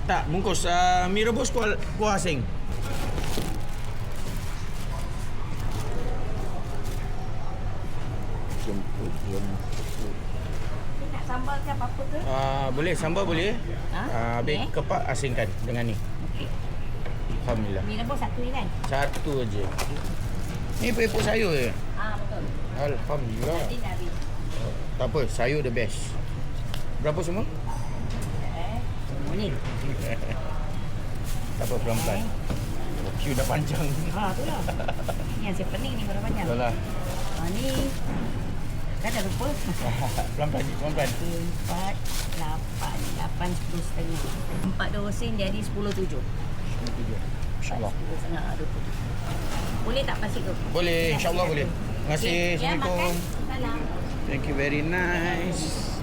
Tak, bungkus mie rebus kuah asing. Jemput. Nak sambal ke apa-apa ke? Boleh, sambal boleh. Habis Okey. kepak asingkan dengan ni. Okey. Alhamdulillah. Mi rebus satu ni kan? Satu aje. Ni epok sayur je. Betul. Alhamdulillah. Tadi dah habis. Tak apa, sayur the best. Berapa semua? Ni. Tak apa, pelan-pelan. Queue dah panjang. Tu lah. Ni yang saya pening ni berapa banyak? Dah lah. Ni. Kan dah lupa. Pelan-pelan, pelan-pelan. 4, 8, 8, 10 setengah. 4 sen jadi 10.7. InsyaAllah. 10 setengah, 20. Boleh tak pasik tu? Boleh, insyaAllah boleh. Terima kasih. Ya, makan. Assalamualaikum. Salam. Thank you, very nice.